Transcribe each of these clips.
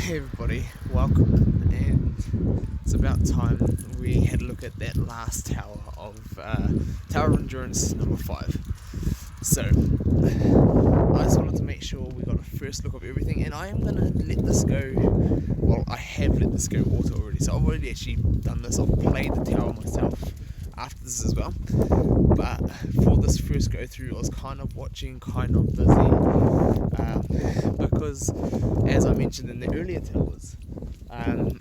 Hey everybody, welcome, and it's about time we had a look at that last tower of Tower of Endurance number 5. So, I just wanted to make sure we got a first look of everything, and I am going to let this go, well I have let this go auto already, so I've already actually done this, I've played the tower myself after this as well, but for this first go through I was kind of watching, kind of busy, because as I mentioned in the earlier towers,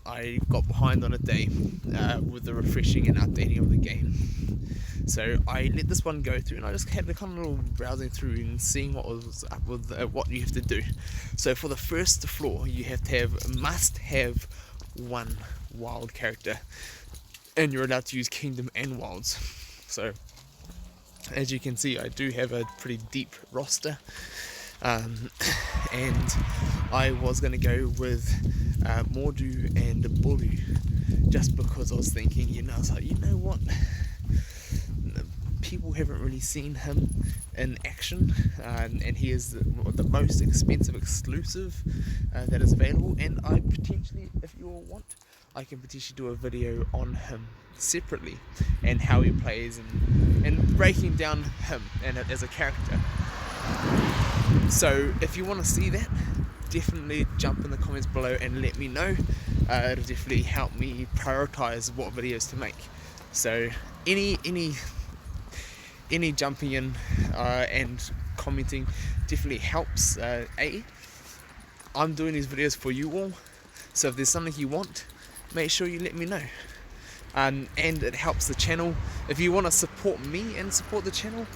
I got behind on a day with the refreshing and updating of the game. So I let this one go through, and I just had a kind of little browsing through and seeing what was up with what you have to do. So for the first floor, you must have one wild character, and you're allowed to use Kingdom and Wilds. So as you can see, I do have a pretty deep roster, and I was going to go with Mordu and Bulu, just because I was thinking, I was like, you know what, people haven't really seen him in action, and he is the most expensive exclusive that is available, and I potentially, if you all want, I can potentially do a video on him separately and how he plays, and breaking down him and as a character. So if you want to see that, definitely jump in the comments below and let me know. It'll definitely help me prioritize what videos to make. So any jumping in and commenting definitely helps. I'm doing these videos for you all, so if there's something you want, make sure you let me know. And it helps the channel. If you want to support me and support the channel,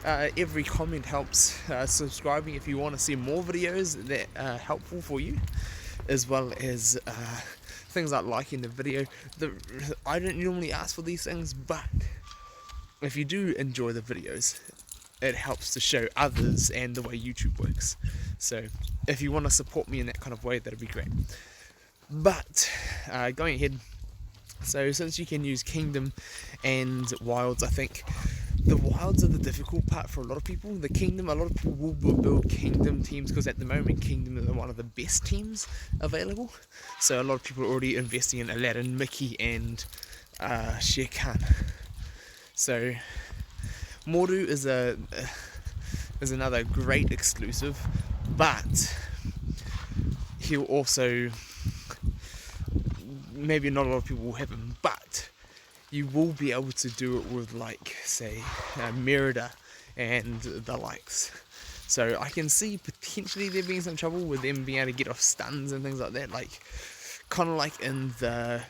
every comment helps. Subscribing if you want to see more videos that are helpful for you, as well as things like liking the video. I don't normally ask for these things, but if you do enjoy the videos, it helps to show others and the way YouTube works. So if you want to support me in that kind of way, that'd be great. But going ahead, so since you can use Kingdom and Wilds, I think the Wilds are the difficult part for a lot of people. The Kingdom, a lot of people will build Kingdom teams because at the moment Kingdom is one of the best teams available. So a lot of people are already investing in Aladdin, Mickey and Shere Khan. So Mordu is another great exclusive, but he'll also, maybe not a lot of people will have him, but you will be able to do it with, like, say, Merida and the likes. So I can see potentially there being some trouble with them being able to get off stuns and things like that, like kind of like in the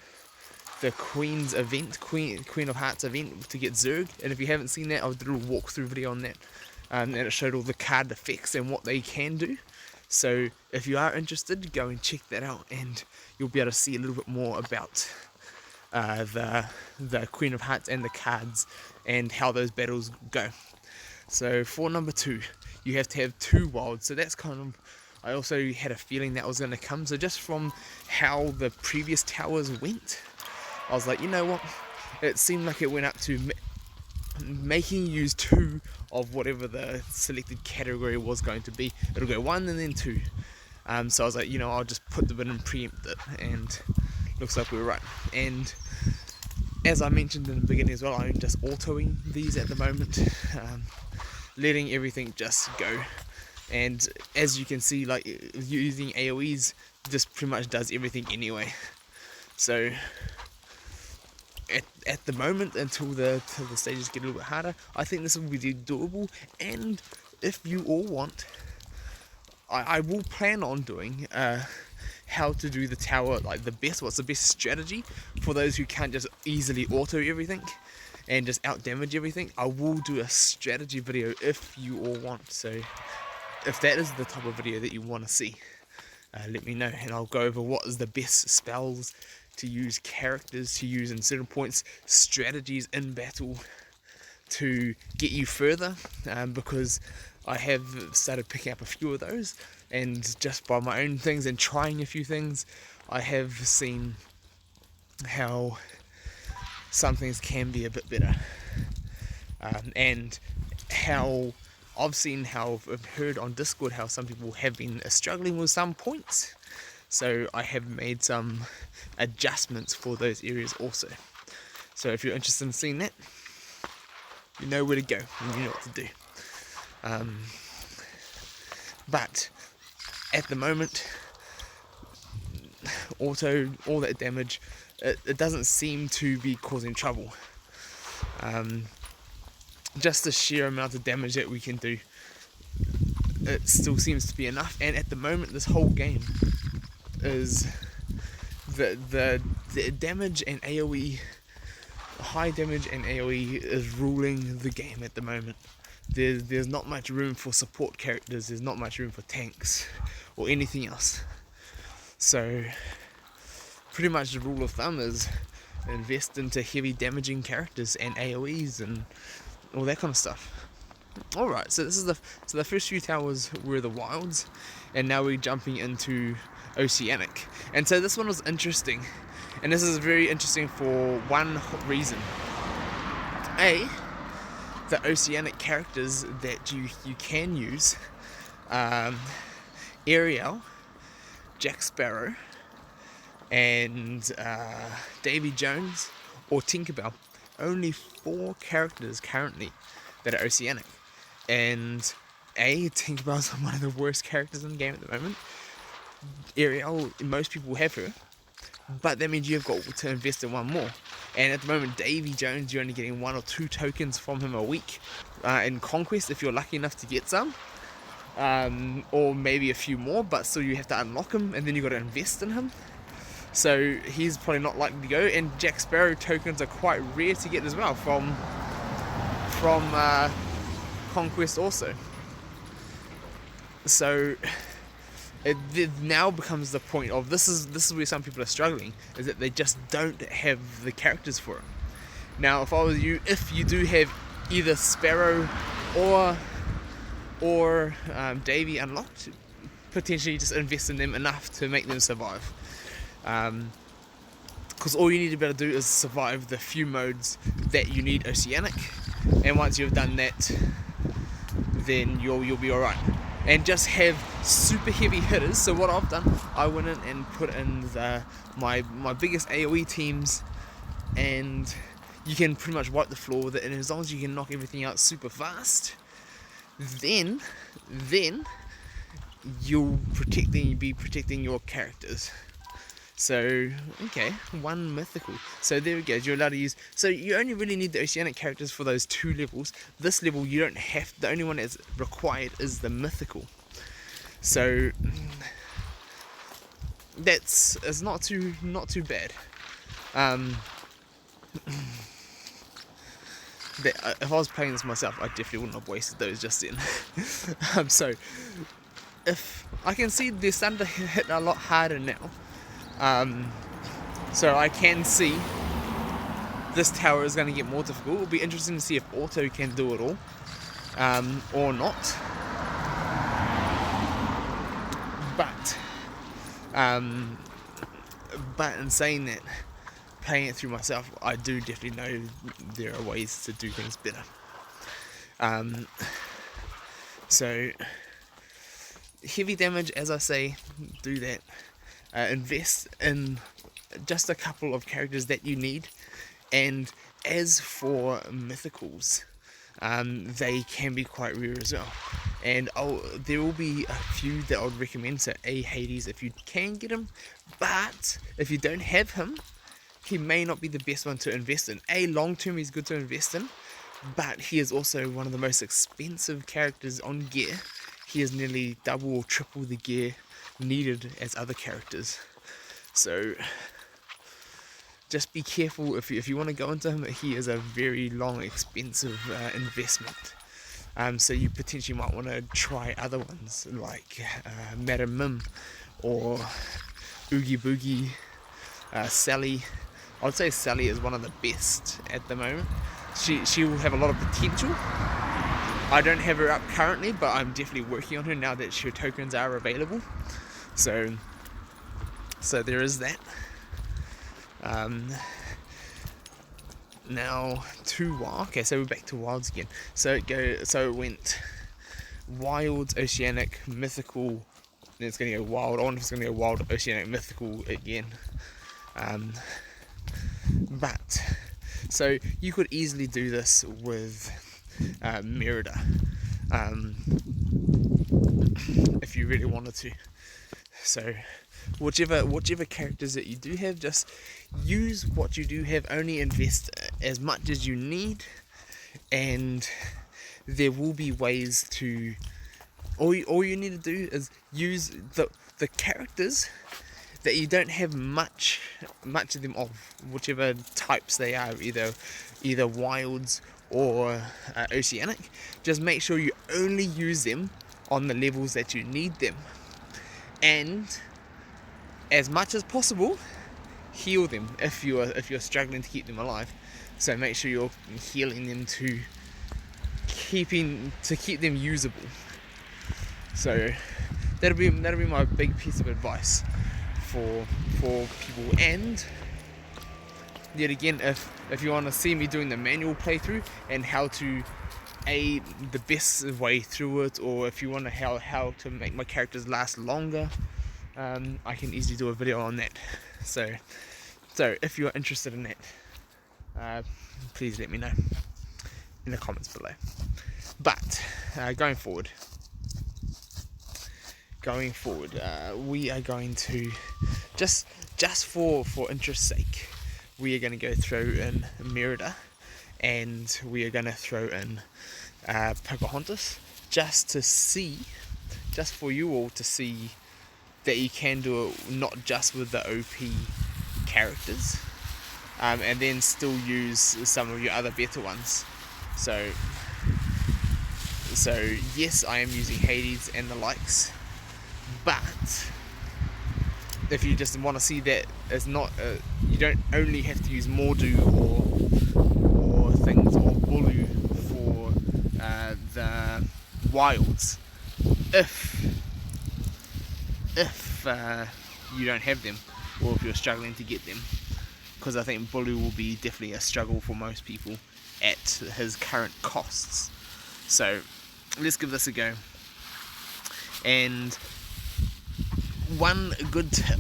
Queen's event, Queen of Hearts event to get Zerg. And if you haven't seen that, I did a little walkthrough video on that, and it showed all the card effects and what they can do. So if you are interested, go and check that out, and you'll be able to see a little bit more about the Queen of Hearts and the cards and how those battles go. So for number 2, you have to have 2 wilds. So that's kind of, I also had a feeling that was going to come. So just from how the previous towers went, I was like, you know what, it seemed like it went up to making you use 2 of whatever the selected category was going to be. It'll go 1 and then 2. So I was like, I'll just put the bit and preempt it, and looks like we were right. And as I mentioned in the beginning as well, I'm just autoing these at the moment, letting everything just go. And as you can see, like, using AoEs just pretty much does everything anyway. So at the moment, until the stages get a little bit harder, I think this will be doable. And if you all want, I will plan on doing how to do the tower, like what's the best strategy for those who can't just easily auto everything and just out damage everything. I will do a strategy video if you all want. So if that is the type of video that you want to see, let me know, and I'll go over what is the best spells to use, characters to use in certain points, strategies in battle to get you further, because I have started picking up a few of those, and just by my own things and trying a few things, I have seen how some things can be a bit better, and how I've heard on Discord how some people have been struggling with some points. So I have made some adjustments for those areas also. So if you're interested in seeing that, you know where to go and you know what to do. But at the moment, auto, all that damage, it doesn't seem to be causing trouble. Just the sheer amount of damage that we can do, it still seems to be enough. And at the moment, this whole game is the damage and AoE, high damage and AoE is ruling the game at the moment. There's not much room for support characters, there's not much room for tanks or anything else. So pretty much the rule of thumb is invest into heavy damaging characters and AoEs and all that kind of stuff. Alright, so this is the first few towers were the wilds, and now we're jumping into oceanic. And so this one was interesting, and this is very interesting for one reason. The oceanic characters that you can use, Ariel, Jack Sparrow, and Davy Jones or Tinkerbell. Only 4 characters currently that are oceanic. And Tinkerbell's one of the worst characters in the game at the moment. Ariel, most people have her, but that means you've got to invest in one more. And at the moment, Davy Jones, you're only getting 1 or 2 tokens from him a week in Conquest if you're lucky enough to get some, or maybe a few more, but still you have to unlock him and then you've got to invest in him. So he's probably not likely to go. And Jack Sparrow tokens are quite rare to get as well from Conquest also. So it now becomes the point of this is where some people are struggling, is that they just don't have the characters for it. Now, if I was you, if you do have either Sparrow or Davy unlocked, potentially just invest in them enough to make them survive. Because all you need to be able to do is survive the few modes that you need oceanic, and once you've done that, then you'll be alright. And just have super heavy hitters. So what I've done, I went in and put in my biggest AoE teams, and you can pretty much wipe the floor with it, and as long as you can knock everything out super fast, then you'll be protecting your characters. So, okay, 1 mythical. So there we go, you're allowed to use... So you only really need the oceanic characters for those 2 levels. This level you don't have... The only one that's required is the mythical. So it's not too bad. If I was playing this myself, I definitely wouldn't have wasted those just then. So if I can see they're starting to hit a lot harder now. So I can see this tower is going to get more difficult. It'll be interesting to see if auto can do it all, or not. But in saying that, playing it through myself, I do definitely know there are ways to do things better. So heavy damage, as I say, do that. Invest in just a couple of characters that you need, and as for mythicals, they can be quite rare as well, and there will be a few that I would recommend. So Hades, if you can get him, but if you don't have him, he may not be the best one to invest in. Long term he's good to invest in, but he is also one of the most expensive characters on gear. He is nearly double or triple the gear needed as other characters. So just be careful if you want to go into him. He is a very long, expensive investment. So you potentially might want to try other ones like Madam Mim or Oogie Boogie, Sally. I would say Sally is one of the best at the moment. She will have a lot of potential. I don't have her up currently, but I'm definitely working on her now that her tokens are available. So there is that. Now to wild. Okay, so we're back to wilds again. So it went wilds, oceanic, mythical, then it's going to go wild. I wonder if it's going to go wild, oceanic, mythical again. But so you could easily do this with Merida, if you really wanted to. So whichever characters that you do have, just use what you do have, only invest as much as you need, and there will be ways to, all you need to do is use the characters that you don't have much of them of, whichever types they are, either wilds or oceanic. Just make sure you only use them on the levels that you need them, and as much as possible heal them if you're struggling to keep them alive. So make sure you're healing them to keep them usable. So that'll be my big piece of advice for people. And yet again, if you want to see me doing the manual playthrough and how to the best way through it, or if you want to how to make my characters last longer, I can easily do a video on that. So if you're interested in that, please let me know in the comments below. But going forward, we are going to just for interest's sake, we are going to go throw in Merida, and we are going to throw in Pocahontas, just for you all to see that you can do it not just with the OP characters, and then still use some of your other better ones. So yes, I am using Hades and the likes, but if you just want to see that it's not, you don't only have to use Mordu or things, or Bulu for the wilds, if you don't have them, or if you're struggling to get them, because I think Bulu will be definitely a struggle for most people at his current costs. So let's give this a go. And one good tip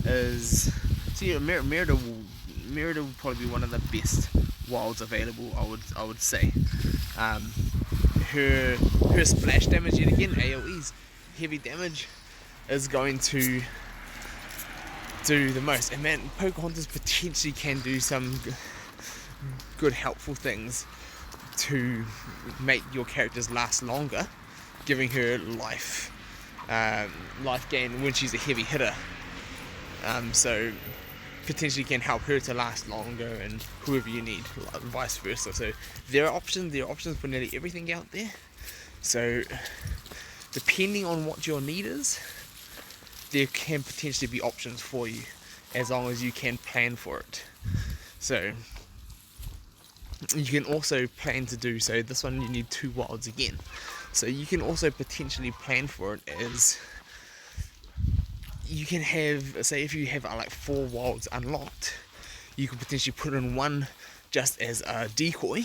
is, see, Merida will probably be one of the best wilds available, I would say. Her splash damage, yet again, AoE's heavy damage, is going to do the most. And man, Pocahontas potentially can do some good helpful things to make your characters last longer, giving her life gain when she's a heavy hitter. So potentially can help her to last longer, and whoever you need, vice versa. So there are options for nearly everything out there. So depending on what your need is, there can potentially be options for you, as long as you can plan for it. So you can also plan to do, so this one you need 2 wilds again. So you can also potentially plan for it as, you can have, say if you have like 4 wilds unlocked, you can potentially put in one just as a decoy.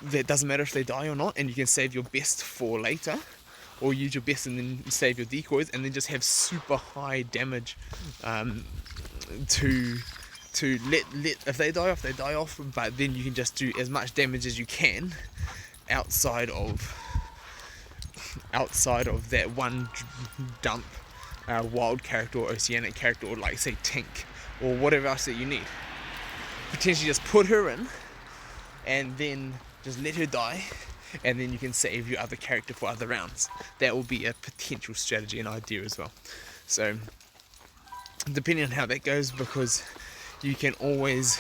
That doesn't matter if they die or not, and you can save your best for later, or use your best and then save your decoys, and then just have super high damage to let if they die off, but then you can just do as much damage as you can outside of that one dump wild character or oceanic character, or like say tank or whatever else that you need. Potentially just put her in and then just let her die, and then you can save your other character for other rounds. That will be a potential strategy and idea as well. So depending on how that goes, because you can always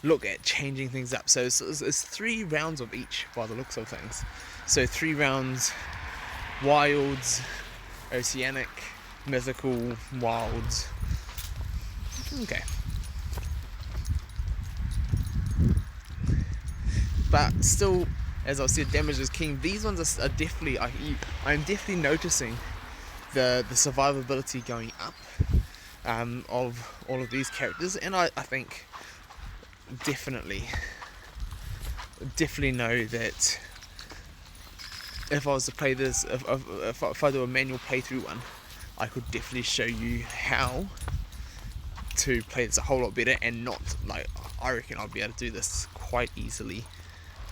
look at changing things up. So it's 3 rounds of each by the looks of things. So 3 rounds, wilds, oceanic, mythical, wilds. Okay. But still, as I said, damage is king. These ones are definitely, I'm definitely noticing the survivability going up of all of these characters, and I think definitely know that if I was to play this, if I do a manual playthrough one, I could definitely show you how to play this a whole lot better, and not like, I reckon I'll be able to do this quite easily.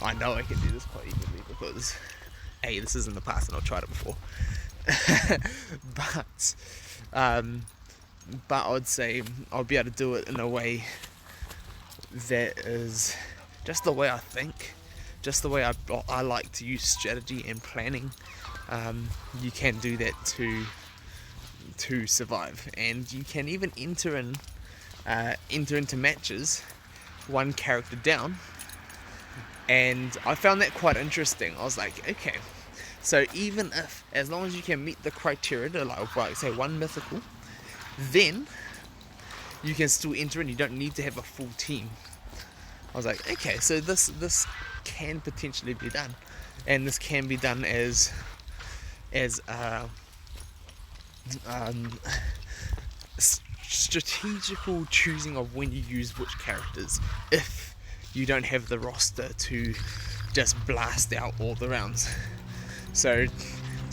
I know I can do this quite easily because A, this is in the past and I've tried it before. but I would say I'll be able to do it in a way that is just the way I think, just the way I like to use strategy and planning. You can do that to survive, and you can even enter into matches one character down. And I found that quite interesting. I was like, okay, so even if, as long as you can meet the criteria to like say one mythical, then you can still enter in. You don't need to have a full team. I was like, okay, so this can potentially be done, and this can be done as strategical choosing of when you use which characters, if you don't have the roster to just blast out all the rounds. So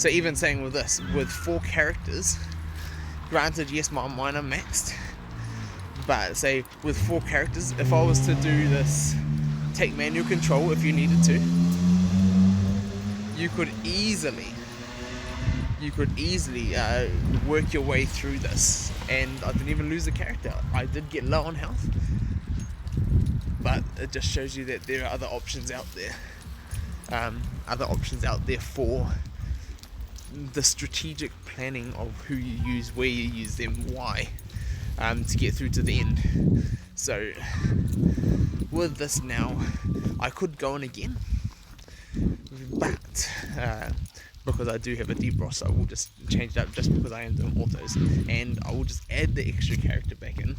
even saying with this, with 4 characters, granted, yes, mine are maxed, but say with 4 characters, if I was to do this, take manual control if you needed to, you could easily work your way through this, and I didn't even lose a character. I did get low on health, but it just shows you that there are other options out there. For the strategic planning of who you use, where you use them, why, to get through to the end. So with this now, I could go on again, but because I do have a deep roster, I will just change it up just because I am doing autos, and I will just add the extra character back in.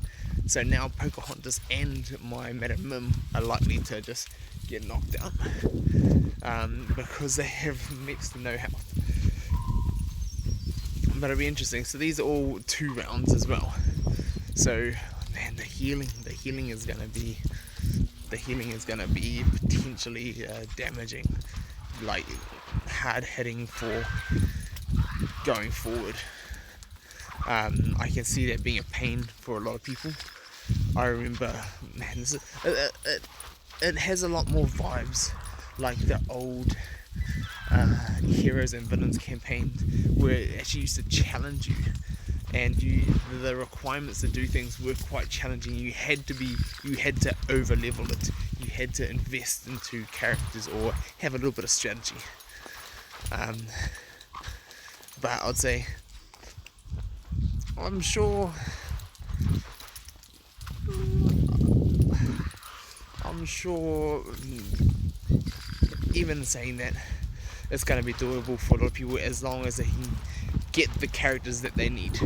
So now Pocahontas and my Madam Mim are likely to just get knocked out, because they have next to no health. But it'll be interesting. So these are all 2 rounds as well. So man, the healing is gonna be potentially damaging, like hard hitting for going forward. I can see that being a pain for a lot of people. I remember, man, it has a lot more vibes like the old Heroes and Villains campaign, where it actually used to challenge you, and the requirements to do things were quite challenging. You had to over level it. You had to invest into characters or have a little bit of strategy. But I'd say, I'm sure even saying that, it's going to be doable for a lot of people, as long as they can get the characters that they need.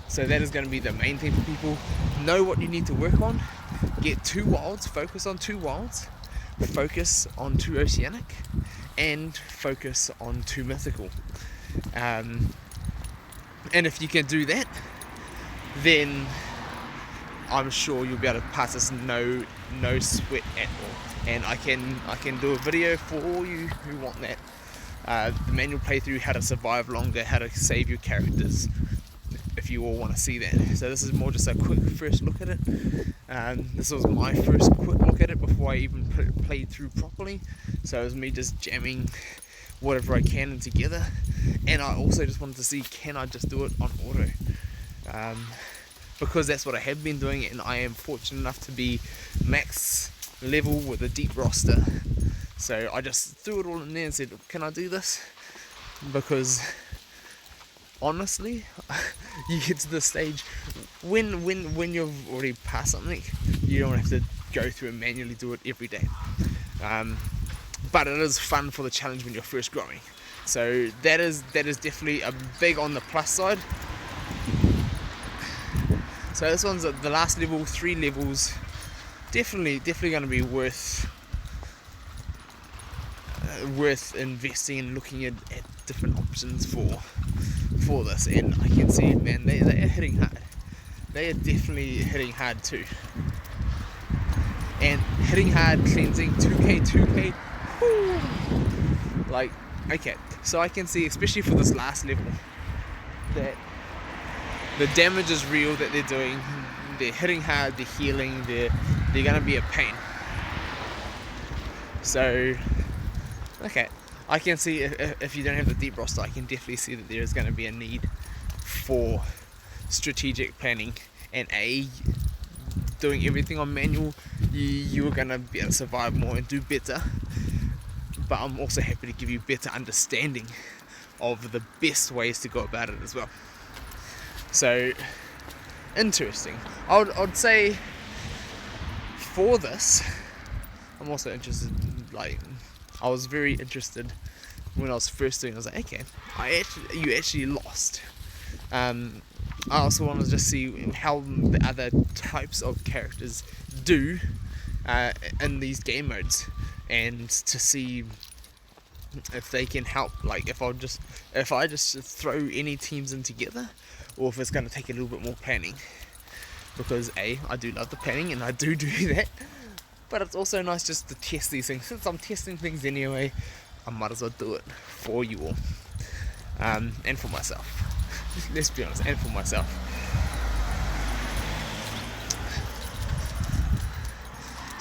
So that is going to be the main thing for people. Know what you need to work on. Get 2 wilds, focus on 2 wilds, focus on 2 oceanic, and focus on 2 mythical. And if you can do that, then I'm sure you'll be able to pass this no sweat at all. And I can do a video for all you who want that. The manual playthrough, how to survive longer, how to save your characters, if you all want to see that. So this is more just a quick first look at it. This was my first quick look at it before I even played through properly. So it was me just jamming whatever I can together. And I also just wanted to see, can I just do it on auto? Because that's what I have been doing, and I am fortunate enough to be max level with a deep roster. So I just threw it all in there and said, can I do this? Because honestly, you get to the stage when you've already passed something, you don't have to go through and manually do it every day. But it is fun for the challenge when you're first growing. So that is definitely a big on the plus side. So this one's the last level, 3 levels. Definitely going to be worth investing and looking at different options for this. And I can see, man, they are hitting hard. They are definitely hitting hard too. And hitting hard, cleansing, 2k, whoo, like Okay, so I can see, especially for this last level, that the damage is real that they're doing. They're hitting hard, they're healing, they're gonna be a pain. So, okay, I can see if you don't have the deep roster, I can definitely see that there is going to be a need for strategic planning. And doing everything on manual, you're going to be able to survive more and do better. But I'm also happy to give you better understanding of the best ways to go about it as well. So, interesting. I'd say for this, I'm also interested, like, I was very interested when I was first doing it. I was like, okay, you actually lost. I also want to just see how the other types of characters do in these game modes, and to see if they can help. Like, if I just throw any teams in together, or if it's going to take a little bit more planning. Because I do love the planning, and I do that. But it's also nice just to test these things. Since I'm testing things anyway, I might as well do it for you all. And for myself. Let's be honest, and for myself.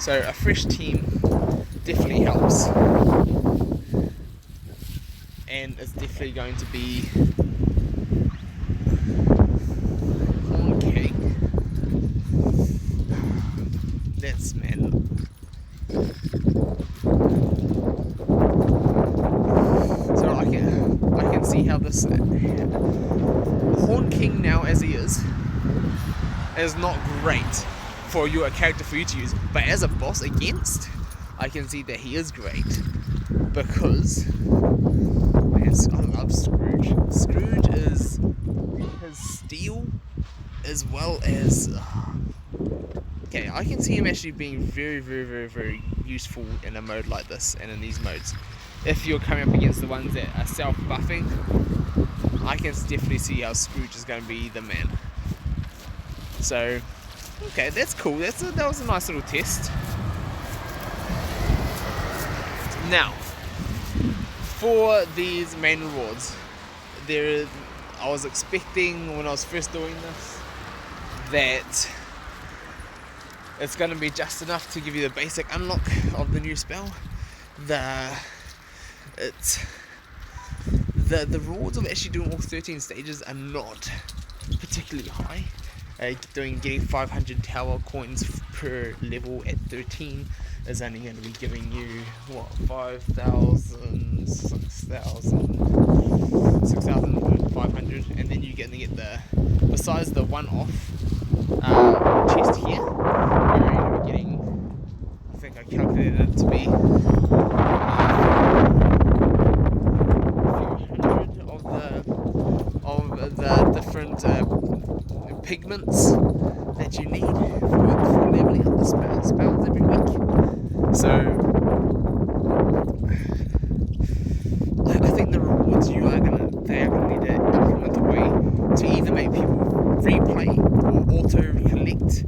So a fresh team definitely helps. And it's definitely going to be Horn King. That's, man. So I can see how this Horn King now, as he is not great for a character for you to use, but as a boss against, I can see that he is great, because man, I love Scrooge. Scrooge is his steel as well as okay, I can see him actually being very, very, very, very useful in a mode like this, and in these modes. If you're coming up against the ones that are self-buffing, I can definitely see how Scrooge is going to be the man. So, okay, that's cool. That was a nice little test. Now, for these main rewards, I was expecting when I was first doing this that it's going to be just enough to give you the basic unlock of the new spell. The rewards of actually doing all 13 stages are not particularly high. Getting 500 tower coins per level at 13 is only going to be giving you 5,000, 6,500, and then you're going to get besides the one-off chest here, you're going to be getting, I think I calculated it to be of the different pigments that you need for leveling up the spells every week. So I think the rewards they are gonna need to implement a way to either make people replay or auto collect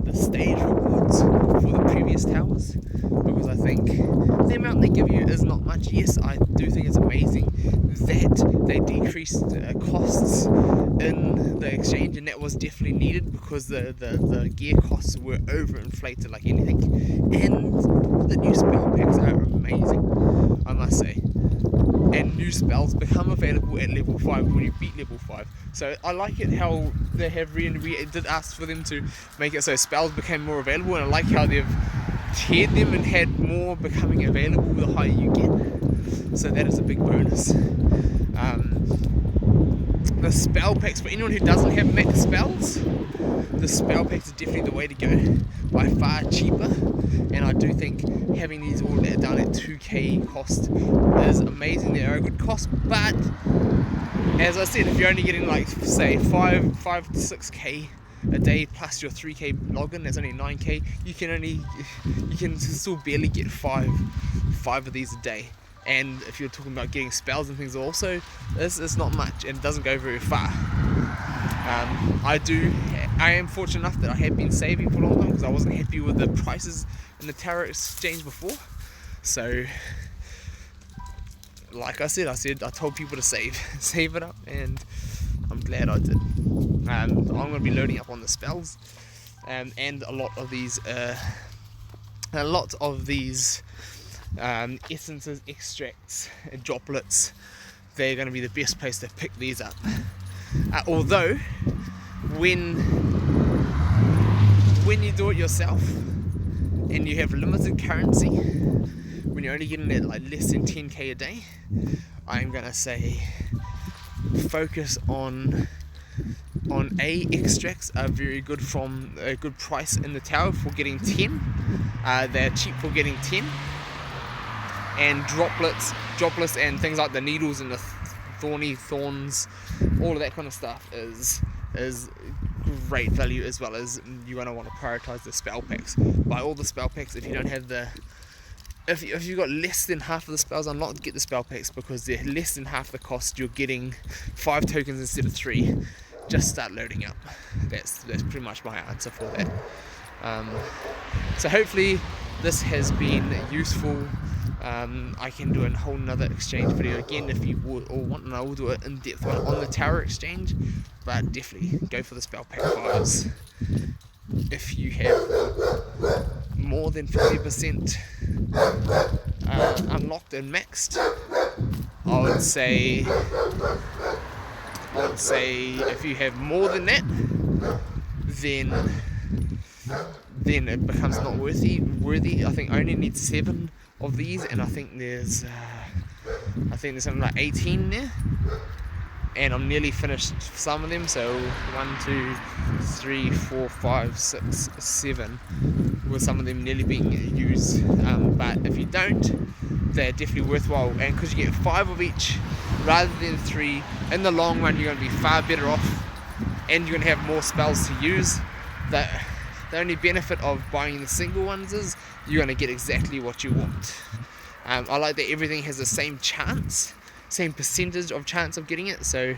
the stage rewards for the previous towers, because I think the amount they give you is not much. Yes, I do think it's amazing that they decreased costs in the exchange, and that was definitely needed, because the gear costs were overinflated like anything. And the new spell packs are amazing, I must say. And new spells become available at level 5 when you beat level 5. So I like it how they have we did ask for them to make it so spells became more available, and I like how they've tiered them and had more becoming available the higher you get. So that is a big bonus. The spell packs, for anyone who doesn't have max spells, the spell packs are definitely the way to go. By far cheaper, and I do think having these all down at 2k cost is amazing. They are a good cost, but as I said, if you're only getting like say 5 to 6k a day plus your 3k login, that's only 9k. You can still barely get five of these a day. And if you're talking about getting spells and things also, it's not much, and it doesn't go very far. I am fortunate enough that I have been saving for a long time, because I wasn't happy with the prices in the Tarot Exchange before. So, like I told people to save it up, and I'm glad I did. I'm going to be loading up on the spells, and a lot of these essences, extracts, droplets. They're going to be the best place to pick these up. Although, when you do it yourself and you have limited currency, when you're only getting it like less than 10k a day, I'm gonna say focus on extracts are very good from a good price in the tower for getting 10. They're cheap for getting 10, and droplets and things like the needles and the thorns, all of that kind of stuff is great value, as well as you're going to want to prioritize the spell packs. Buy all the spell packs. If you don't have if you've got less than half of the spells unlocked, get the spell packs, because they're less than half the cost. You're getting 5 tokens instead of 3. Just start loading up. That's pretty much my answer for that. So hopefully this has been useful. I can do a whole nother exchange video again if you would or want, and I will do an in-depth one on the tower exchange, but definitely go for the spell pack 5s. If you have more than 50% unlocked and maxed, I would say if you have more than that, then it becomes not worthy. I think I only need 7 of these, and I think there's something like 18 there, and I'm nearly finished some of them. So 1, 2, 3, 4, 5, 6, 7, with some of them nearly being used. But if you don't, they're definitely worthwhile, and because you get 5 of each rather than 3, in the long run you're going to be far better off, and you're going to have more spells to use. The only benefit of buying the single ones is you're going to get exactly what you want. I like that everything has the same percentage of chance of getting it. So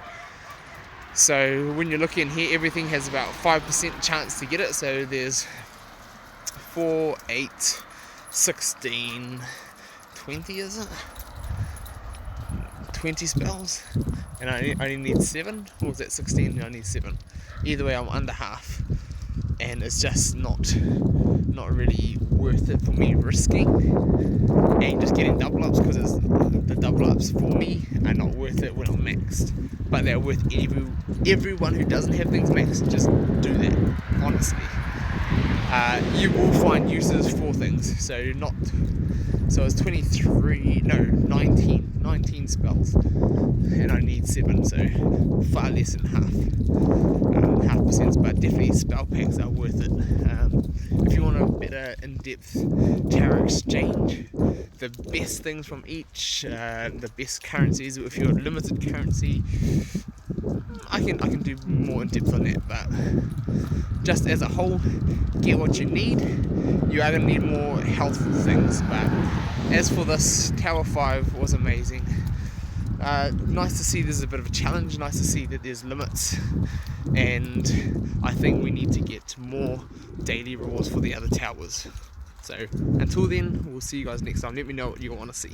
when you're looking here, everything has about 5% chance to get it. So there's 4, 8, 16, 20, is it? 20 spells, and I only need 7, or was that 16? I need 7. Either way, I'm under half, and it's just not really worth it for me risking and just getting double ups, because the double ups for me are not worth it when I'm maxed, but they're worth everyone who doesn't have things maxed. Just do that, honestly. You will find uses for things. So it's 19 spells, and I need 7, so far less than half percent, but definitely spell packs are worth it. If you want a better in-depth tower exchange, the best things from each, the best currencies, if you're limited currency, I can do more in depth on that, but just as a whole, get what you need. You are going to need more healthful things, but as for this, Tower 5 was amazing. Nice to see there's a bit of a challenge, nice to see that there's limits, and I think we need to get more daily rewards for the other towers. So until then, we'll see you guys next time. Let me know what you want to see.